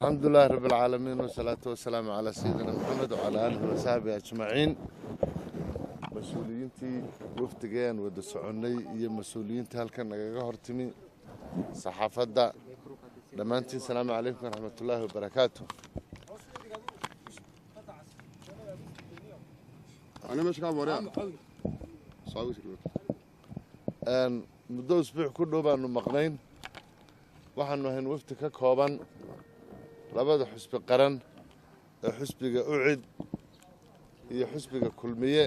الحمد لله رب العالمين والصلاة والسلام على سيدنا محمد وعلى آله وصحبه أجمعين. مسؤولينتي وفتجان ودسعني هي مسؤولينتي هالكن نجاها هرتمي صحافة دمانتي. السلام عليكم ورحمة الله وبركاته. أنا مش قاعد ورا. صاوي أن مدة أسبوع كله بأنه مقنين وحنو هن وفتك كوبان labada xusbi qaran ee xusbiga ucid iyo xusbiga kulmiye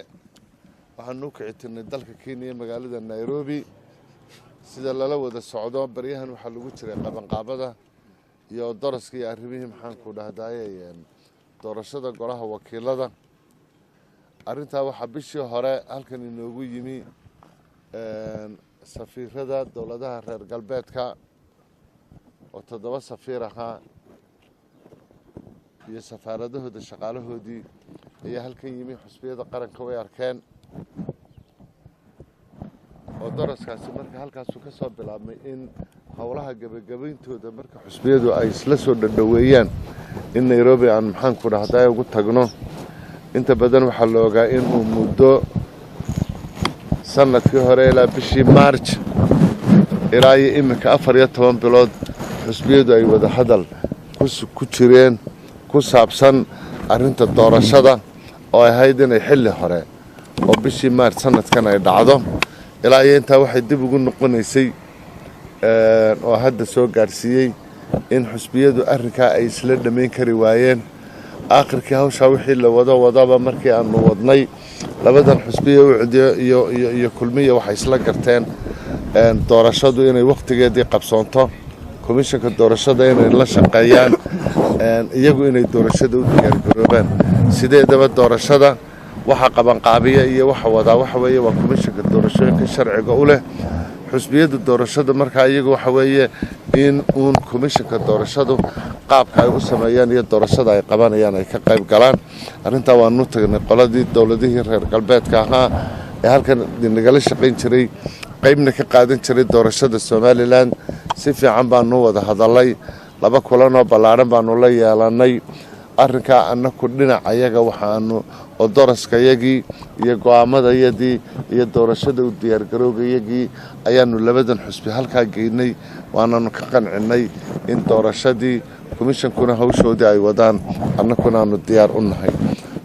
waxaanu ka citirnay dalka Kenya magaalada Nairobi sida lala wada socdo baryahan waxa lagu jiray qabanqaabada iyo daraska iyo arrimihii maxaan ku dhahdaayeen doorashada golaha wakiilada. Arrintaa waxa bishii hore halkan inoogu yimi safiirada dawladaha reer galbeedka oo 7 safiir ahaa iyo safaaradahooda shaqaalahoodii ayaa halkan yimi. xusbiyada qaranka way arkeen oo daraskaasi marka halkaas ka soo bilaabmay in howlaha gabagabeyntooda marka xusbiyadu ay isla soo dhadhaweeyaan in Nairobi aan maxaan ku dhahdaa ugu tagno. inta badan waxa la ogaa in uu muddo sanadkii hore ilaa bishii March ilaa imika 14 bilood xusbiyadu ay wada hadal ku jireen ku saabsan arrinta doorashada oo ay ahayd inay xilli hore oo bishii March sanadkan ay dhacdo. ilaa inta waxay dib ugu noqonaysay oo hadda soo gaarsiiyay in xusbiyadu arrinka ay isla dhameyn kari waayeen. aakhirkii hawsha wixii la wadaba markii aanu wadnay labadan xusbiye iyo kulmiye waxay isla garteen doorashadu inay waqtigeedii qabsoonto, komishanka doorashada inay la shaqeeyaan, iyagu inay doorashada u diyaar garoobaan. sideedaba doorashada waxa qabanqaabiya iyo waxa wada waxa weeye waa komishanka doorashooyinka sharciga u leh. xusbiyada doorashada marka iyagu waxa weeye in uun komishanka doorashadu qaabka ay u sameeyaan iyo doorashada ay qabanayaan ay ka qayb galaan. arrintaa waanu tagnay qoladii dawladihii reer galbeedka ahaa ee halkan nagala shaqayn jiray qaybna ka qaadan jiray doorashada Somaliland. si fiican baanu wada hadalay, 2 kulan oo ballaaran baanu la yeelanay. arrinka annagu dhinac ayaga waxaanu oo daraskayagii iyo go'aamadayadii iyo doorashada u diyaar garoogayagii ayaanu labadan xusbi halkaa geynay. waanaanu ka qancinay in doorashadii komishankuna hawshoodii ay wadaan annaguna aanu diyaar u nahay.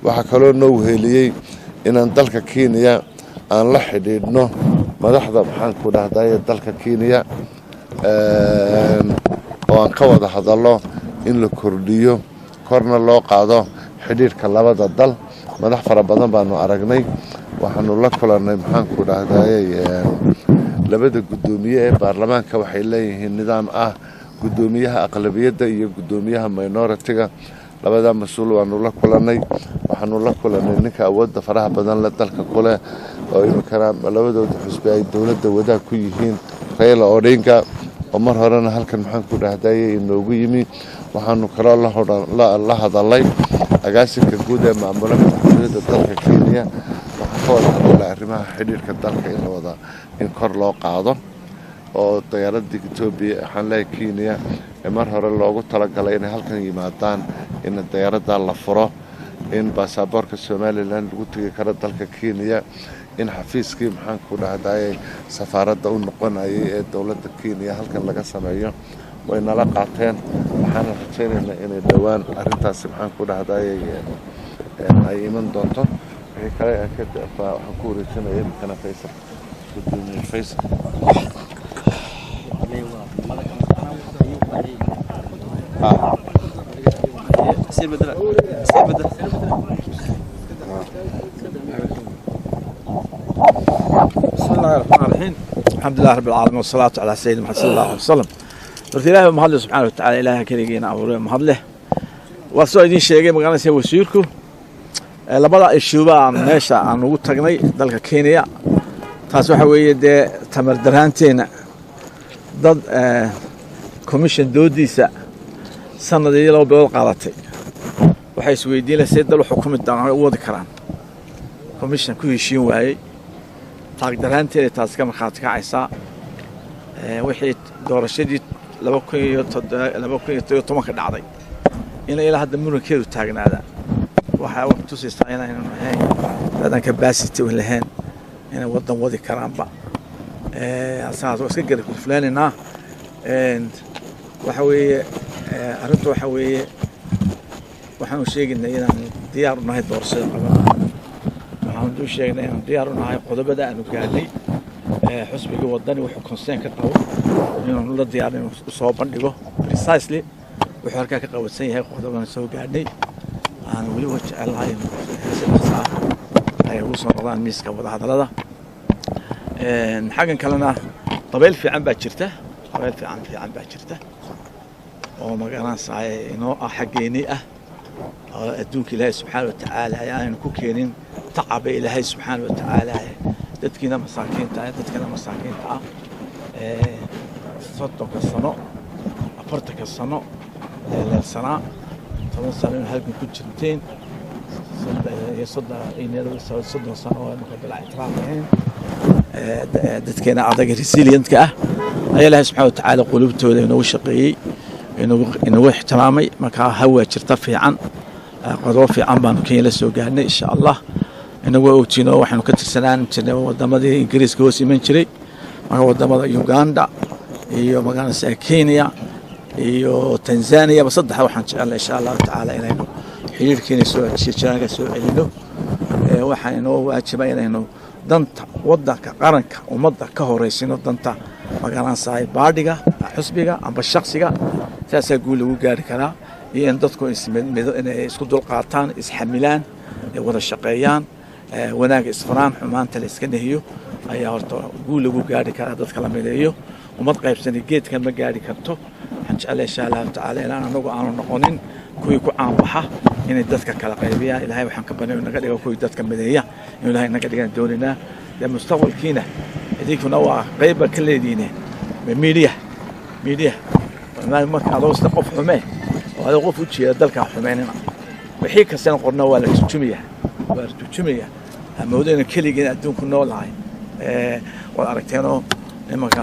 waxa kaloo noo weheliyay inaan dalka Kenya aan la xidhiidhno madaxda maxaan ku dhahdaay dalka Kenya oo aan ka wada hadalno in la kordhiyo korna loo qaado xidhiidhka labada dal. madax fara badan baanu aragnay, waxaanu la kulannay maxaan ku dhahdaay labada gudoomiye ee baarlamaanka waxay leeyihiin nidaam ah gudoomiyaha aqlabiyadda iyo gudoomiyaha minority-ga. labada mas'uul waanu la kulannay. waxaanu la kulannay ninka awoodda faraha badan la dalka kule oo imikana labadooda xusbi ay dawladda wadaag ku yihiin, Raila Odinga oo mar horena halkan maxaan ku dhahdaay inoogu yimi. waxaanu kaloo la hadalay agaasinka guud ee maamulka madaxweynaha dalka Kenya. waxaan ka wada hadalay arrimaha xidhiidhka dalka in kor loo qaado oo diyaaradda Ethiopia waxaan leeyahay Kenya ee mar hore loogu talagalay inay halkan yimaadaan in diyaaradda la furo, in baasaboorka Somaliland lagu tagi karo dalka Kenya, in xafiiskii maxaan ku dhahdaay safaaradda u noqonayay ee dawladda Kenya halkan laga sameeyo. way nala qaateen. waxaan rajaynaynaa inay dhawaan arrintaasi maxaan ku dhahdaay ay iman doonto. wixii kale waxaan ku wareejinayaa imikana Faysal gudoomiye Faysal. بسم الله الرحمن الرحيم. الحمد لله رب العالمين والصلاة على سيدنا محمد صلى الله عليه وسلم. horta ilaahay mahad subhanahu wa ta'ala ilaahay kaligiina abuuray mahad leh. waa soo idin sheegay magaalada wasiirku labada ishuuba meesha aan ugu tagnay dalka Kenya. taas waxa weeye tamar daraanteena dad commission doodiisa sanadii 2 bilood qaadatay waxay isweydiinaysaa dal xukuumad daan u wadi karaan commission ku heshiin waayay taag daraanteena taas ka marxaad ka caysa wixii doorashadii 2017 dhacday in ilaa hadda murankeedu taagnaada waxa uu tusaysaa inaynu ahayn dadan capacity u lahayn inay wadan wadi karaanba asaas oo iska garab fulaanina waxa weeye arrintu waxa weeye waxaanu sheegnay inaan diyaar u nahay doorashada qabanaha waxaanu sheegnay inaan diyaar u nahay qodobada aanu gaadhay xusbiga wadani wuxuu consent ka qabo inuu la diyaar inuu soo bandhigo precisely wuxuu halkaa ka qabansan yahay qodobada soo gaadhay aan weli wajecelahay ay ugu soo noqdaan miiska wada hadalada xagan kalena dabeel fiican baa jirta dabeel fiican baa jirta oo magaranaysaa inoo ah xageeni ah adduunka ilaahay subxaanahu wa tacaala ayaan ku keenin tacaba ilaahay subxaanahu wa tacaala dadkiina masaakiinta ah soddonka sano afartanka sano leelsanaa 10 sano halkan ku jirteen soddon sano oo marka bilaa itraafeen dadkeena adaga resilientka ah ayaa ilaahay subxaanahu wa tacaala qulubtooda inoo shaqeeyay inuu ixtiraamay marka hawa jirta fiican qodob fiican baan keenay soo gaarnay insha Allah inagu oogtino waxaanu ka tirsanaan jirnay wadamadii Ingiriiska hoos iman jiray marka wadamada Uganda iyo magaalada Kenya iyo Tanzania saddex waxaan jecelahay insha Allah taala inaynu xiriirkeena soo celino waxaan inoo waajibay inaynu danta wadanka qaranka ummadda ka horeysino danta magaalada baadhiga xusbiga amba shakhsiga taas guul lagu gaari karaa iyo in dadku inay isku dul qaataan isxamilaan wada shaqeeyaan wanaag isfaraan xumaanta la iska nahiyo ayaa horta guul lagu gaari karaa dadka la mideeyo ummad qaybsan geedkan ma gaari karto waxaan jecelahay insha Allah taala inaan anagu aanu noqonin kuwii ku caanbaxa inay dadka kala qaybiyaan ilaahay waxaan ka banay naga dhigo kuwii dadka mideeya inuu ilaahay naga dhigan doonina mustaqbalkiina idinkuna waa qayb ka leediin media marka adoo qof xumee oo adoo qof u jeeda dalka xumeynina wixii ka san qorna waa la tujumiya amoodayna kaliya adduunku noolahay wada aragteeno nimanka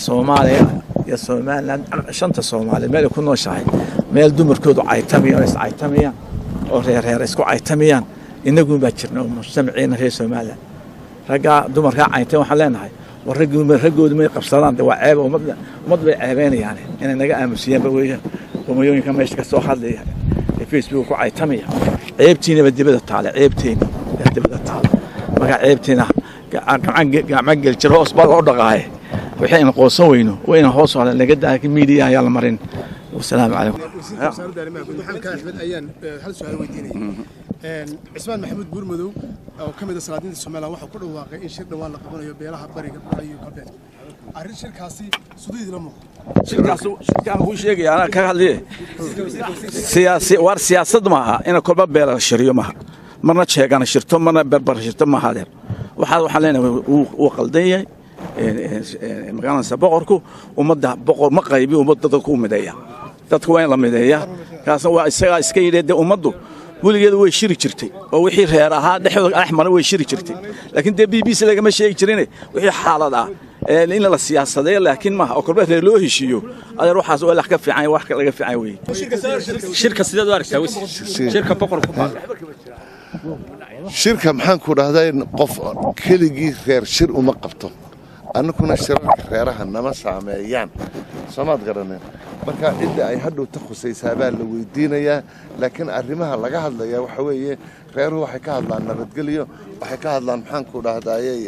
Soomaaliya iyo Soomaaliland shanta Soomaali meel ku nooshahay meel dumarkoodu caytamiyaan oo reer isku caytamiyaan inagu baa jirnaa mujtamaciina reer Soomaaliya raga dumarka caytan waxa leenahay waragoodu may qabsadaan waa ceeb ummad bay ceebeynayaan inay naga aamusiyaan weeyaan qoomiyooyinka meesha ka soo hadlaya Facebook ku caytamaya ceebtiina dibada taale ceebtiina dibada taale maga ceebtiina gacan gel jiro hoos baa loo dhaqaay wixii aan qoosan weyno wayna hoos wada laga daaka media ayaa la marin والسلام عليكم عثمان محمود بورمدو oo kamid ah salaadiinta Soomaaliya waxa ku dhawaaqay in shir dhawaan la qabanayo beelaha bariga iyo galbeed arrin shirkaasi suudiid la muuqdo shirkaan uu sheegay ana ka hadlay siyaasad ma aha in kolba beela shiriyo ma marna sheegana shirto marna barbar shirto ma hadeer waxa leenahay uu qaldan yahay magaalada boqorku umada boqor ma qaybi umada dadku mideeya dadku waa in la mideeya kaas waa isaga iska yidheed umadu weligeed way shiri jirtay oo wixii reer ahaa dhexdooda axmar way shiri jirtay laakiin BBC laga ma sheegi jirin wixii xaalad ah in la siyaasadeeyo laakiin ma oo korba reer loo heshiiyo adeer waxaas oo la ka fiican wax laga fiican weey shirka sideed u aragtaa shirka boqorku shirka maxaan ku dhahday qof keligii reer shir uma qabto annaguna shirarka reeraha nama saameeyaan samaad garaneen marka cidda ay hadhow ta khusaysaa baa la weydiinayaa laakiin arrimaha laga hadlayaa waxa weeye reeruhu waxay ka hadlaan nabadgelyo waxay ka hadlaan maxaan ku dhahdaayay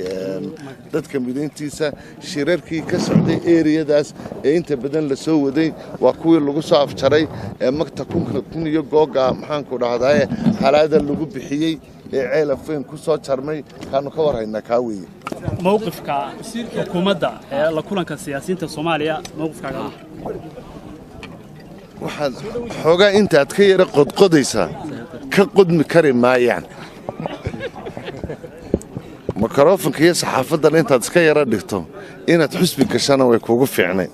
dadka mideyntiisa shirarkii ka socday eriyadaas ee inta badan la soo waday waa kuwii lagu soo afjaray ee magta kun iyo googa maxaan ku dhahdaayay halaada lagu bixiyey ee ceelafeen ku soo jarmay kaanu ka warhaynaa kaa weeye mowqifka xukuumadda ee la kulanka siyaasiyiinta Soomaaliya mowqifkaaga waxaad xoogaa intaad ka yara qodqodaysaa ka qodmi kari maayaan makrofonka iyo saxaafadan intaad iska yara dhigto inaad xusbi gashana way kuugu fiicnay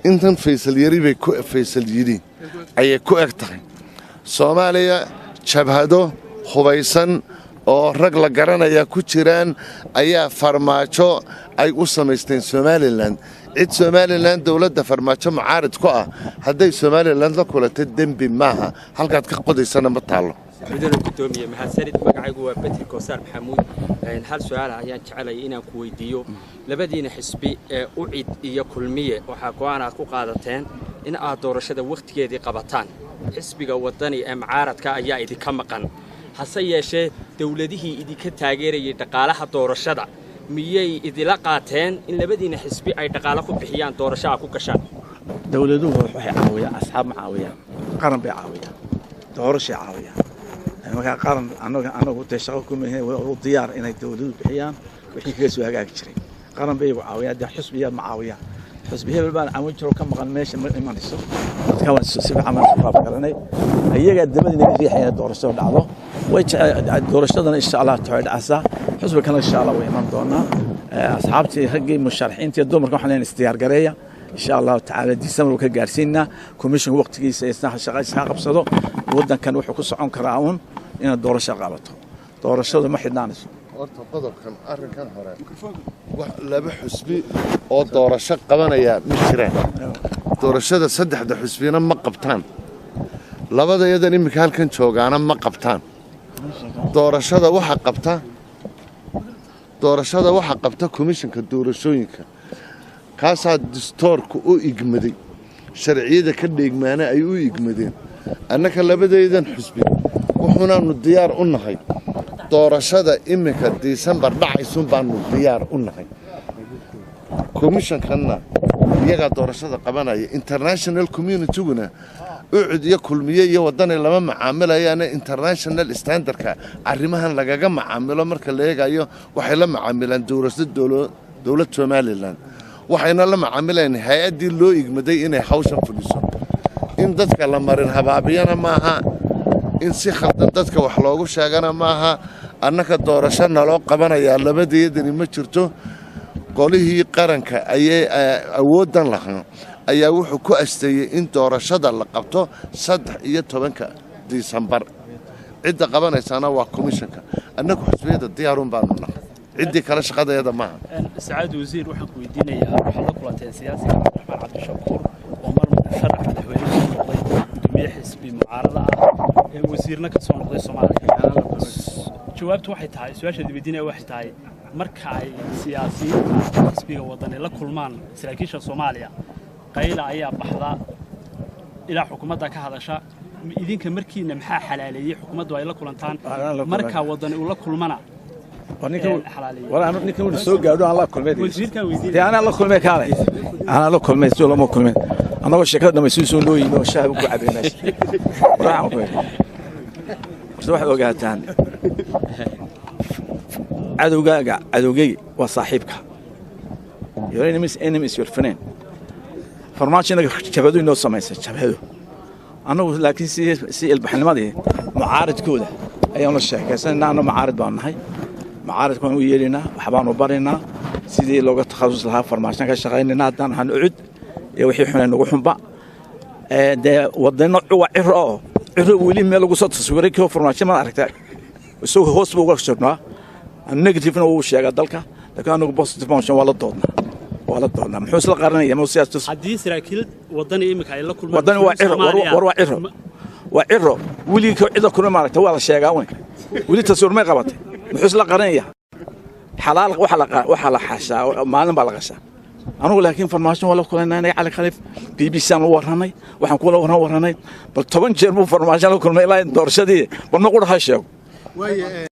intan Faysal yari bay ku Faysal yiri ayay ku eg tahay Soomaaliya jabhado hubaysan oo rag la garanaya ku jiraan ayaa farmaajo ay u samaysteen Somaliland cid Somaliland dawladda farmaajo mucaarid ku ah hadday Somaliland la kulatay dembi maaha halkaad ka qodaysana ma taalo مدير الكتومية محاسرة مقعد وبتر كوسار محمود هل سؤال عيان تعالى إنا كويديو لبدينا حسبي أعيد يكل مية وحكوانا قادتين إن أدور شذا وقت كذي قبطان حسبي وطني معارض كأيا إذا كم قن حسيا شيء دولته إذا كتاجري يتقالها دور شذا مية إذا لقاتين إن لبدينا حسبي أي تقالكم بحيان دور شا كوكشان دولته وحي عاوية أصحاب معاوية قرن بعاوية دور شي عاوية marka qaran anagu tashaqo kuma oo diyaar inay dawladdu bixiyaan wixii kaga soo hagaagi jiray qaran bay caawiyada xisbiya macaawiya xisbiya baan caawin jiro ka maqan meesha ma imanayso dadka waan si fiican u qabanay ayaga dabadina riixaya doorasho dhacdo way doorashadan insha Allah taala xisbi kana insha Allah way iman doona asxaabtii ragii musharaxiinta dumarka waxaan leen istiyaar gareeya insha Allah taala December ka gaarsiina commission waqtigiisa isna shaqo qabsado wadankan wuxuu ku socon karaa in doorasho qabato doorashadu ma xidnaanayso horta qodobkan arrinkan hore wax laba xusbi oo doorasho qabanaya ma jiraan doorashada saddexda xusbina ma qabtaan labada yadan imika halkan joogaana ma qabtaan doorashada waxa qabta komishanka doorashooyinka kaasaa dastuurku u igmaday sharciyada ka dheegmaana ay u igmadeen annaka labadeedan xusbi wuxuunaanu diyaar u nahay doorashada imika December dhacaysun baanu diyaar u nahay komishankanna iyaga doorashada qabanaya international community-guna ucud iyo kulmiye iyo wadani lama macaamilayaan international standardka arrimahan lagaga macaamilo marka la eegayo waxay la macaamilaan dawlad Somaliland waxayna la macaamilaan hay'adii loo igmaday inay hawshan fuliso in dadka la marin habaabiyana maaha in si khaldan dadka wax loogu sheegana maaha annaka doorashana loo qabanaya labadeedani ma jirto qolihii qaranka ayay awoodan lahaa ayaa wuxuu ku asteeyay in doorashada la qabto 13 December cidda qabanaysana waa komishanka annagu xisbiyada diyaarun baanu nahay ciddii kala shaqadeeda maaha سعاد وزير waxaan ku weydiinayaa waxa la kulatay siyaasiga Maxamed Cabdi Shakuur oo mar sharax madaxweyne noqday gudoomiye xisbi mucaarada ah ee wasiirna ka soo noqday Soomaaliya jawaabtu waxay tahay su'aasha weydiinaya waxay tahay marka ay siyaasiyiinta xisbiga wadani la kulmaan saraakiisha Soomaaliya qayla ayaa baxda ila xukuumadda ka hadasha idinka markiina maxaa xalaaleeyay xukuumaddu ay la kulantaan marka wadani uu la kulmana ولا أنا نكون سوق قالوا الله كل ميت أنا الله كل ميت كاره أنا الله كل ميت ولا مو كل ميت أنا وش كذا ما يسوون لوي لو شاهد وقعد الناس راح بس واحد وقعد ثاني عدو جي وصاحبك يوريني مس إنميس يورفنين فرماتش إنك شبهدوا إنه سمايس شبهدوا أنا لكن سي البحر الماضي معارض كوده أيام الشيخ كأسنا أنا معارض بانهاي معارض كانوا يجينا وحبانو برينا سيدي لوجا تخصص لها فرماشنا كشغالين نادان هنعد يوحي حنا نروحهم بقى ده ودنا عرو ولي ما لو صوت تصويرك هو فرماشنا ما عرفت سو هوس بوقف شرنا النيجاتيف هو شيء قدلك لكن أنا بوزيتيف ماشين ولا دورنا محوس القرنية مو سياسة حديث راكيل ودنا إيه مكايل كل ودنا وعرو ولي إذا كنا ما عرفت ولا شيء قاوين ولي تصوير ما قبض محوس القرنية حلال وحلا حاشا ما أنا بلغشة أنا لكن فرماشن ولا كلنا أنا على خليف بي سام ورهني وحنقول ورهني بل طبعا جربوا فرماشن لو كنا لا دور شديد بنقول هالشيء